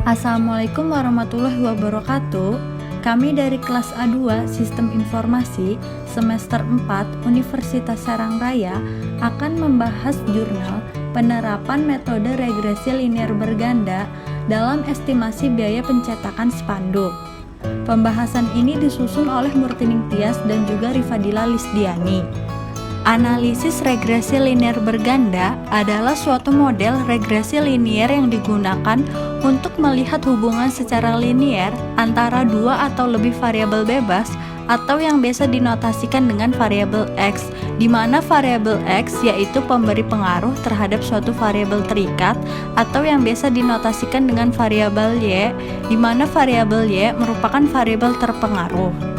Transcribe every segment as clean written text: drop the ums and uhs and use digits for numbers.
Assalamualaikum warahmatullahi wabarakatuh. Kami dari kelas A2 Sistem Informasi semester 4 Universitas Serang Raya akan membahas jurnal penerapan metode regresi linear berganda dalam estimasi biaya pencetakan spanduk. Pembahasan ini disusun oleh Murtining Tias dan juga Rifadila Lisdiani. Analisis regresi linear berganda adalah suatu model regresi linear yang digunakan untuk melihat hubungan secara linear antara dua atau lebih variabel bebas atau yang biasa dinotasikan dengan variabel X, di mana variabel X yaitu pemberi pengaruh terhadap suatu variabel terikat, atau yang biasa dinotasikan dengan variabel Y, di mana variabel Y merupakan variabel terpengaruh.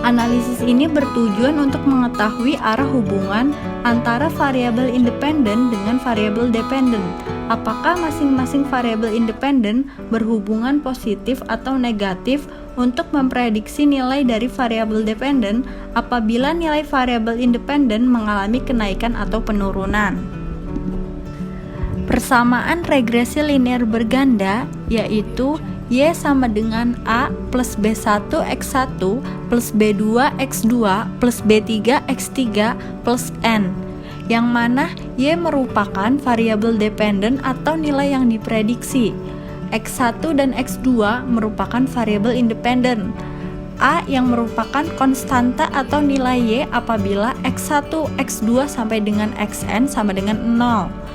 Analisis ini bertujuan untuk mengetahui arah hubungan antara variabel independen dengan variabel dependen. Apakah masing-masing variabel independen berhubungan positif atau negatif untuk memprediksi nilai dari variabel dependen apabila nilai variabel independen mengalami kenaikan atau penurunan. Persamaan regresi linear berganda yaitu Y sama dengan A plus B1 X1 plus B2 X2 plus B3 X3 plus N, yang mana Y merupakan variabel dependen atau nilai yang diprediksi. X1 dan X2 merupakan variabel independen. A yang merupakan konstanta atau nilai Y apabila X1, X2 sampai dengan Xn sama dengan 0.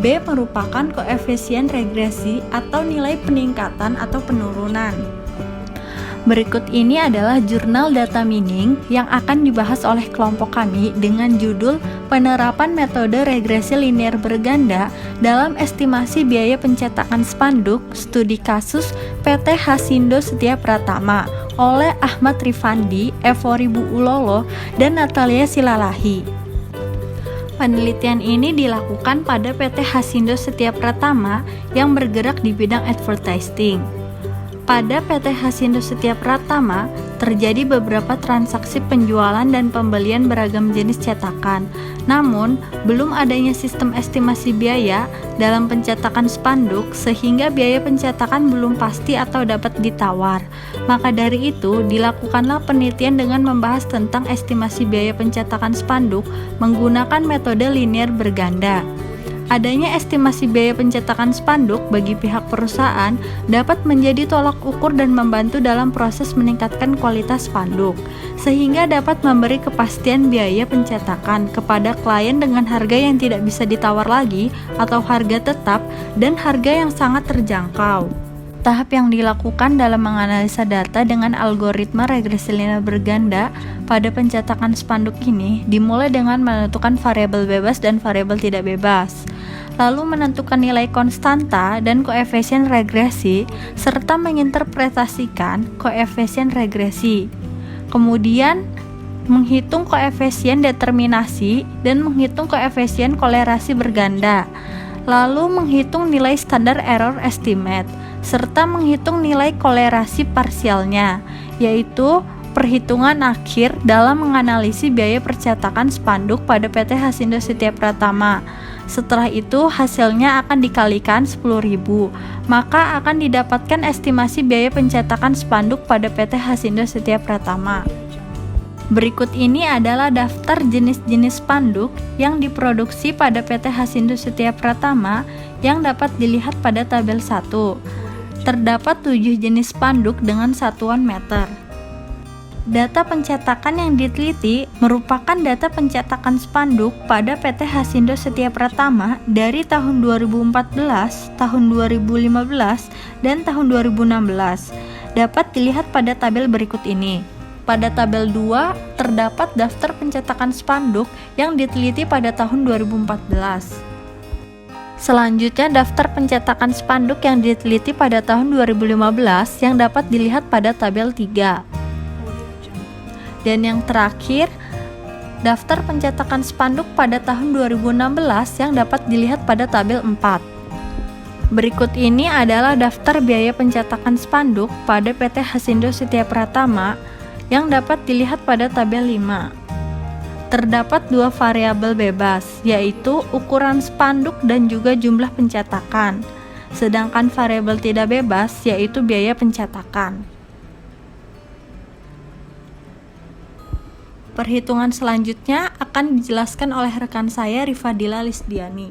B merupakan koefisien regresi atau nilai peningkatan atau penurunan. Berikut ini adalah jurnal data mining yang akan dibahas oleh kelompok kami dengan judul Penerapan Metode Regresi Linear Berganda dalam Estimasi Biaya Pencetakan Spanduk Studi Kasus PT Hasindo Setia Pratama oleh Ahmad Rifandi, Evori Bu Ulolo, dan Natalia Silalahi. Penelitian ini dilakukan pada PT Hasindo Setia Pratama yang bergerak di bidang advertising. Pada PT Hasindo Setia Pratama, terjadi beberapa transaksi penjualan dan pembelian beragam jenis cetakan. Namun, belum adanya sistem estimasi biaya dalam pencetakan spanduk sehingga biaya pencetakan belum pasti atau dapat ditawar. Maka dari itu, dilakukanlah penelitian dengan membahas tentang estimasi biaya pencetakan spanduk menggunakan metode linear berganda. Adanya estimasi biaya pencetakan spanduk bagi pihak perusahaan dapat menjadi tolak ukur dan membantu dalam proses meningkatkan kualitas spanduk, sehingga dapat memberi kepastian biaya pencetakan kepada klien dengan harga yang tidak bisa ditawar lagi atau harga tetap dan harga yang sangat terjangkau. Tahap yang dilakukan dalam menganalisa data dengan algoritma regresi linear berganda pada pencetakan spanduk ini dimulai dengan menentukan variabel bebas dan variabel tidak bebas, lalu menentukan nilai konstanta dan koefisien regresi serta menginterpretasikan koefisien regresi. Kemudian menghitung koefisien determinasi dan menghitung koefisien kolerasi berganda, lalu menghitung nilai standar error estimate serta menghitung nilai kolerasi parsialnya, yaitu perhitungan akhir dalam menganalisis biaya percetakan spanduk pada PT Hasindo Setia Pratama. Setelah itu hasilnya akan dikalikan 10.000, maka akan didapatkan estimasi biaya pencetakan spanduk pada PT Hasindo Setia Pratama. Berikut ini adalah daftar jenis-jenis spanduk yang diproduksi pada PT Hasindo Setia Pratama yang dapat dilihat pada tabel 1. Terdapat 7 jenis spanduk dengan satuan meter. Data pencetakan yang diteliti merupakan data pencetakan spanduk pada PT Hasindo Setia Pratama dari tahun 2014, tahun 2015, dan tahun 2016. Dapat dilihat pada tabel berikut ini. Pada tabel 2, terdapat daftar pencetakan spanduk yang diteliti pada tahun 2014. Selanjutnya, daftar pencetakan spanduk yang diteliti pada tahun 2015 yang dapat dilihat pada tabel 3. Dan yang terakhir, daftar pencetakan spanduk pada tahun 2016 yang dapat dilihat pada tabel 4. Berikut ini adalah daftar biaya pencetakan spanduk pada PT Hasindo Setia Pratama yang dapat dilihat pada tabel 5. Terdapat 2 variabel bebas, yaitu ukuran spanduk dan juga jumlah pencetakan. sedangkan variabel tidak bebas yaitu biaya pencetakan. Perhitungan selanjutnya akan dijelaskan oleh rekan saya Rifadila Lisdiani.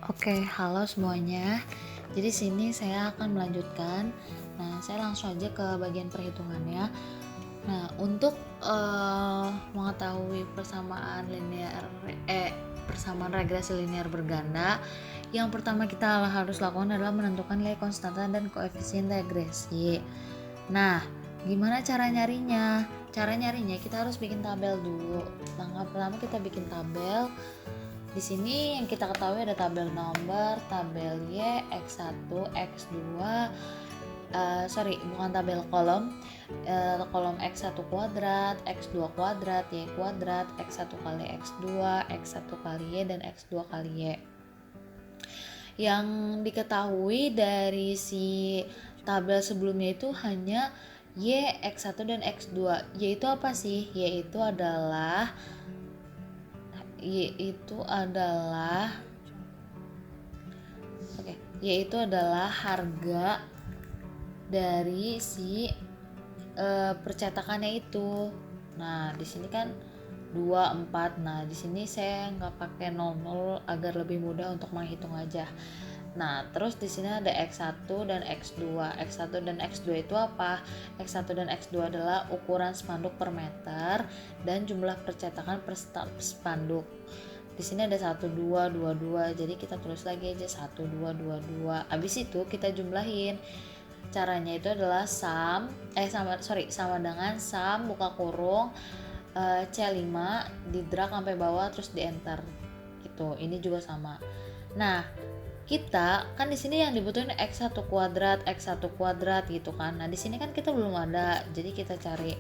Oke, halo semuanya. Jadi sini saya akan melanjutkan. Nah, saya langsung aja ke bagian perhitungannya. Nah, untuk mengetahui persamaan regresi linear berganda, yang pertama kita harus lakukan adalah menentukan nilai konstanta dan koefisien regresi. Nah, gimana cara nyarinya? Cara nyarinya kita harus bikin tabel dulu. Langkah pertama kita bikin tabel. Di sini yang kita ketahui ada tabel nomor, tabel Y, X1, X2, bukan tabel kolom, kolom X1 kuadrat, X2 kuadrat, Y kuadrat, X1 kali X2, X1 kali Y, dan X2 kali Y. Yang diketahui dari si tabel sebelumnya itu hanya Y, X1, dan X2. Y itu apa sih? Y itu adalah harga dari si percetakannya itu. Nah, di sini kan 2, 4. Nah, di sini saya nggak pakai 00 agar lebih mudah untuk menghitung aja. Nah, terus di sini ada X1 dan X2. X1 dan X2 itu apa? X1 dan X2 adalah ukuran spanduk per meter dan jumlah percetakan per spanduk. Di sini ada 1, 2, 2, 2. Jadi kita tulis lagi aja 1, 2, 2, 2. Habis itu kita jumlahin. Caranya itu adalah sama dengan sum buka kurung C5 di drag sampai bawah terus di enter. Gitu. Ini juga sama. Nah, kita kan di sini yang dibutuhin X1 kuadrat gitu kan. Nah, di sini kan kita belum ada. Jadi kita cari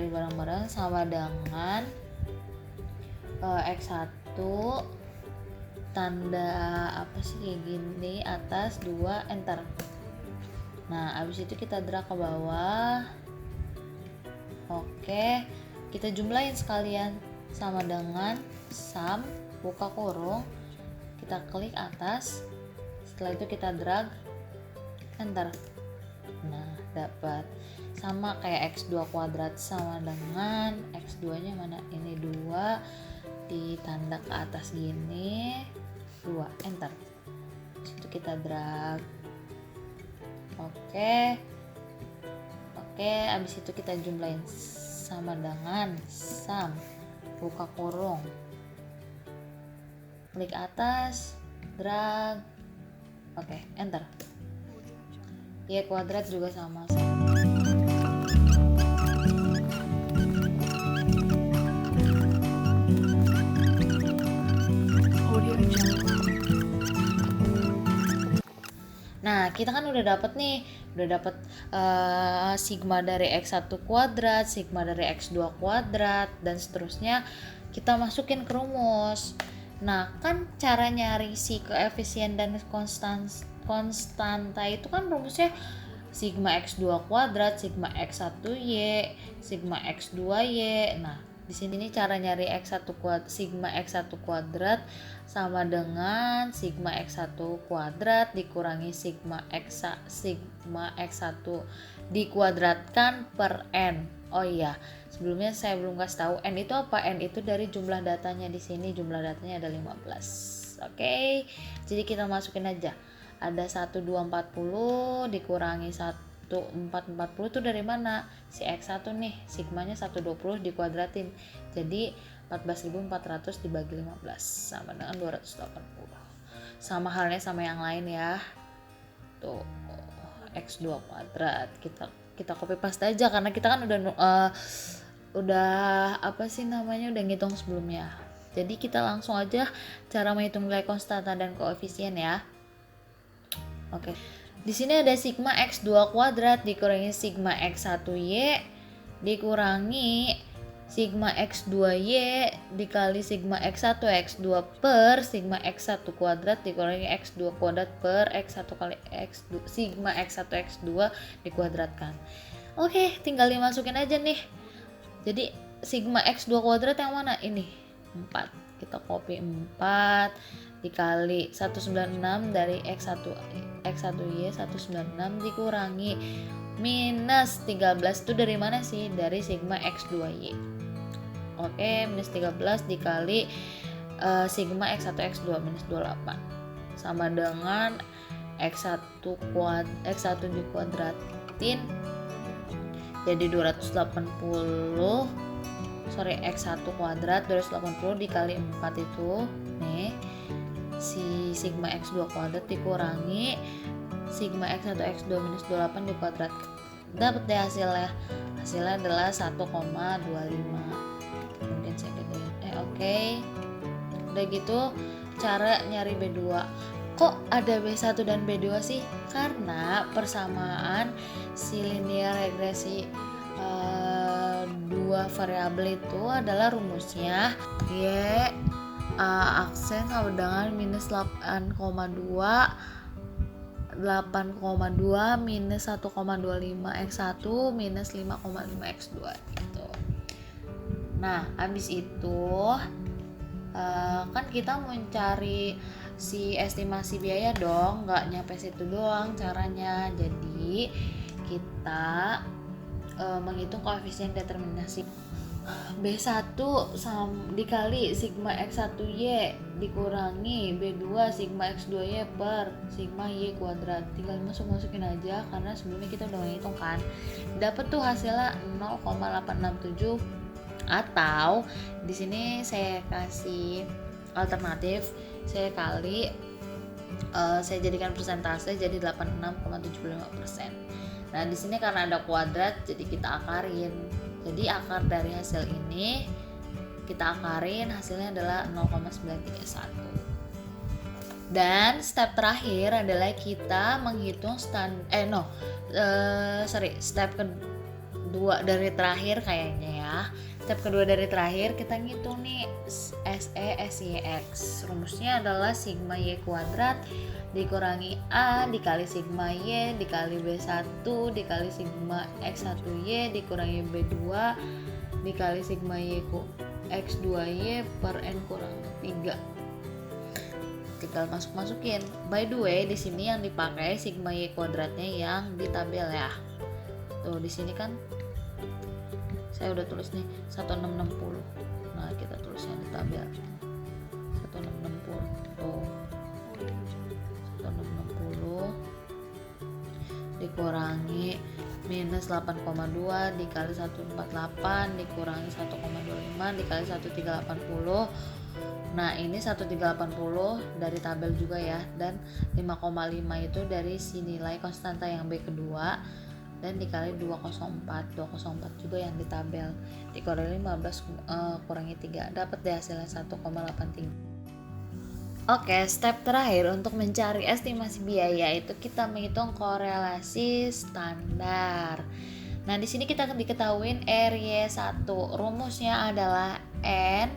bareng-bareng sama dengan X1 tanda apa sih kayak gini atas 2 enter. Nah, abis itu kita drag ke bawah. Oke, kita jumlahin sekalian sama dengan sum buka kurung, kita klik atas, setelah itu kita drag enter. Nah, dapat sama kayak X2 kuadrat sama dengan X2 nya mana, ini 2 ditanda ke atas gini 2 enter. Situ kita drag. Oke, abis itu kita jumlahin sama dengan sum buka kurung, klik atas, drag, oke, enter. Y kuadrat juga sama. Nah, kita kan udah dapet sigma dari X1 kuadrat, sigma dari X2 kuadrat, dan seterusnya. Kita masukin ke rumus. Nah, kan cara nyari si koefisien dan konstanta itu kan rumusnya sigma X2 kuadrat, sigma X1Y, sigma X2Y. Nah, di sini cara nyari sigma X1 kuadrat sama dengan sigma X1 kuadrat dikurangi sigma X1 dikuadratkan per N. Oh iya, sebelumnya saya belum kasih tahu N itu apa. N itu dari jumlah datanya. Di sini jumlah datanya ada 15. Oke, jadi kita masukin aja. Ada 1240 dikurangi 1440 itu dari mana? Si X1 nih, sigmanya 120 dikuadratin. Jadi 14.400 dibagi 15 sama dengan 280. Sama halnya sama yang lain ya. Tuh, X2 kuadrat. Kita copy paste aja karena kita kan udah ngitung sebelumnya. Jadi kita langsung aja cara menghitung nilai konstanta dan koefisien ya. Oke. Di sini ada sigma X2 kuadrat dikurangi sigma X1Y dikurangi sigma X2Y dikali sigma X1 X2 per sigma X1 kuadrat dikurangi X2 kuadrat per X1 kali X2 sigma X1 X2 dikuadratkan. Oke, tinggal dimasukin aja nih. Jadi sigma X2 kuadrat yang mana? Ini 4. Kita copy 4 dikali 196 dari X1Y 196 dikurangi minus 13 itu dari mana sih? Dari sigma X2Y. Oke, minus 13 dikali sigma X1 X2 minus 28 sama dengan X1 dikuadratin jadi 280 X1 kuadrat 280 dikali 4 itu nih si sigma X2 kuadrat dikurangi sigma X1 X2 minus 28 dikuadrat, dapat deh hasilnya adalah 1,25. Mungkin saya gedein oke. Udah gitu cara nyari B2. Kok ada B1 dan B2 sih? Karena persamaan si linear regresi dua variabel itu adalah rumusnya Y aksen sama dengan minus 8,2 minus 1,25 X1 minus 5,5 X2 gitu. Nah habis itu kan kita mau cari si estimasi biaya dong, nggak nyampe situ doang caranya. Jadi kita menghitung koefisien determinasi B1 dikali sigma X1Y dikurangi B2 sigma X2Y per sigma Y kuadrat. Tinggal masukin aja karena sebelumnya kita udah ngitung kan. Dapat tuh hasilnya 0,867 atau di sini saya kasih alternatif, saya jadikan persentase jadi 86,75%. Nah di sini karena ada kuadrat jadi kita akarin. Jadi akar dari hasil ini kita akarin, hasilnya adalah 0,931. Dan step terakhir adalah kita menghitung step kedua dari terakhir kayaknya ya. Step kedua dari terakhir kita ngitung nih SE SYX. Rumusnya adalah sigma Y kuadrat dikurangi A dikali sigma Y dikali B1 dikali sigma X1Y dikurangi B2 dikali sigma Y X2Y per N kurang 3. Tinggal masukin. By the way, di sini yang dipakai sigma Y kuadratnya yang di tabel ya. Tuh di sini kan saya udah tulis nih 1660. Nah, kita tulisnya di tabel 1660. Tuh. 1660 dikurangi minus 8,2 dikali 148 dikurangi 1,25 dikali 1380. Nah ini 1380 dari tabel juga ya, dan 5,5 itu dari si nilai konstanta yang B kedua dan dikali 204 juga yang di tabel, dikurangi 15 kurangi 3 dapat deh hasilnya 1,83. Oke, step terakhir untuk mencari estimasi biaya itu kita menghitung korelasi standar. Nah, di sini kita diketahuin RY1. Rumusnya adalah N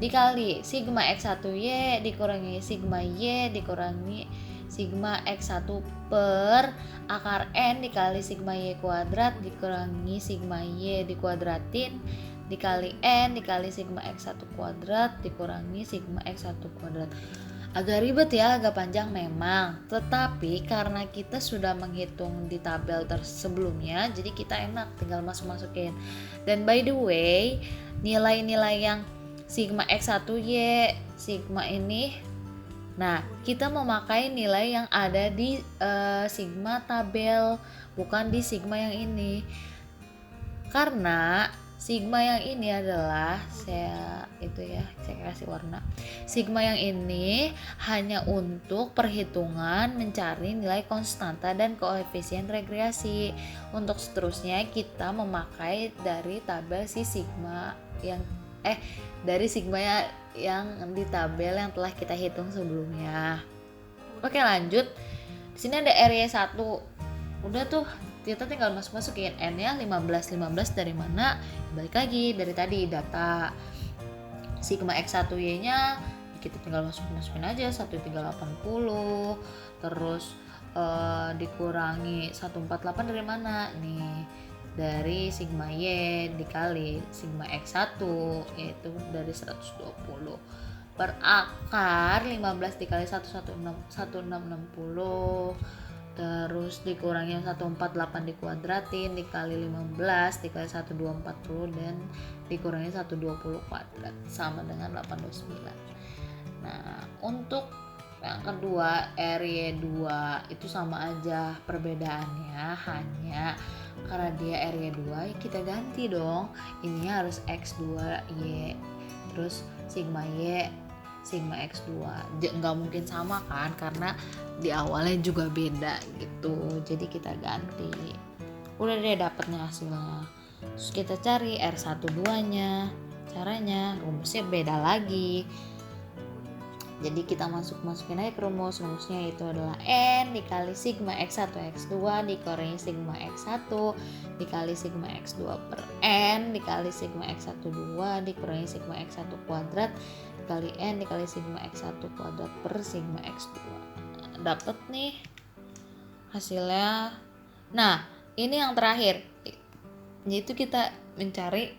dikali sigma X1Y dikurangi sigma Y dikurangi sigma X1 per akar N dikali sigma Y kuadrat dikurangi sigma Y dikuadratin dikali N dikali sigma X1 kuadrat dikurangi sigma X1 kuadrat. Agak ribet ya, agak panjang memang, tetapi karena kita sudah menghitung di tabel sebelumnya, jadi kita enak tinggal masukin. Dan by the way, nilai-nilai yang sigma X1Y sigma ini, nah kita memakai nilai yang ada di sigma tabel, bukan di sigma yang ini, karena sigma yang ini adalah saya kasih warna. Sigma yang ini hanya untuk perhitungan mencari nilai konstanta dan koefisien regresi. Untuk seterusnya kita memakai dari tabel si sigma yang dari sigma yang di tabel yang telah kita hitung sebelumnya. Oke, lanjut. Di sini ada RY1. Udah tuh, kita tinggal masukin N-nya 15 dari mana? Balik lagi dari tadi data sigma X1Y-nya kita tinggal masukin aja 1380, terus dikurangi 148 dari mana? Nih dari sigma Y dikali sigma X1 yaitu dari 120 per akar 15 dikali 1660 terus dikurangi 148 dikuadratin dikali 15 dikali 1240 dan dikurangi 120 kuadrat sama dengan 829. Nah untuk yang kedua RY2 itu sama aja, perbedaannya hanya karena dia RY2 ya kita ganti dong, ini harus X2Y terus sigma Y sigma X2 nggak mungkin sama kan karena di awalnya juga beda gitu, jadi kita ganti. Udah deh dapetnya hasilnya, terus kita cari R12 nya, caranya rumusnya beda lagi. Jadi kita masukin aja ke rumusnya itu adalah N dikali sigma X1 X2 dikurangi sigma X1 dikali sigma X2 per N dikali sigma X1 2 dikurangi sigma X1 kuadrat dikali N dikali sigma X1 kuadrat per sigma X2. Dapet nih hasilnya. Nah ini yang terakhir, yaitu kita mencari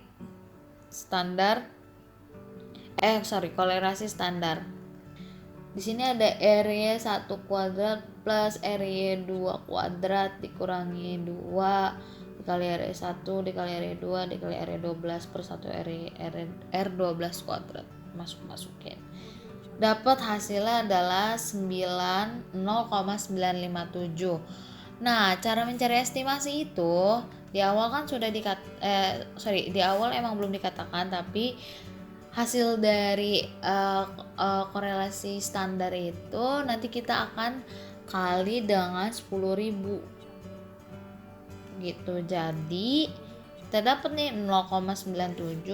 kolerasi standar. Di sini ada RY1 kuadrat plus RY2 kuadrat dikurangi 2 dikali RY1 dikali RY2 dikali RY12 per 1 R12 kuadrat. Masukin. Dapat hasilnya adalah 0,957. Nah, cara mencari estimasi itu di awal kan sudah di awal emang belum dikatakan, tapi hasil dari korelasi standar itu nanti kita akan kali dengan 10.000 gitu. Jadi kita dapat nih 0,97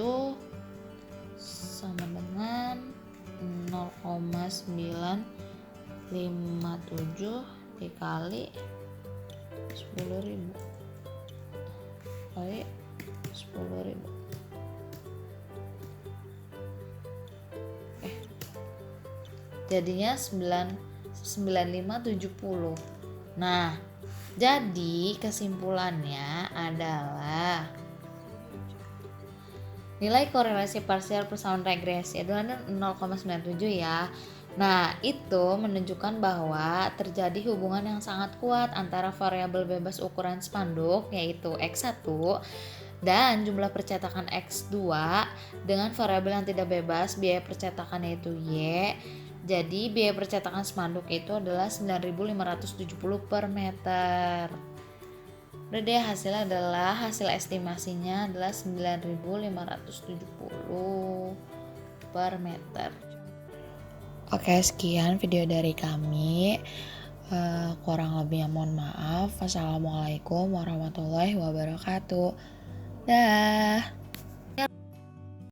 sama dengan 0,957 dikali 10.000 kali 10.000. Jadinya 9570. Nah, jadi kesimpulannya adalah nilai korelasi parsial persamaan regresi adalah 0,97 ya. Nah, itu menunjukkan bahwa terjadi hubungan yang sangat kuat antara variabel bebas ukuran spanduk yaitu X1 dan jumlah percetakan X2 dengan variabel yang tidak bebas biaya percetakan yaitu Y. Jadi biaya percetakan spanduk itu adalah 9.570 per meter. Udah deh, hasilnya adalah hasil estimasinya adalah 9.570 per meter. Oke, sekian video dari kami. Kurang lebihnya mohon maaf. Wassalamualaikum warahmatullahi wabarakatuh. Dah.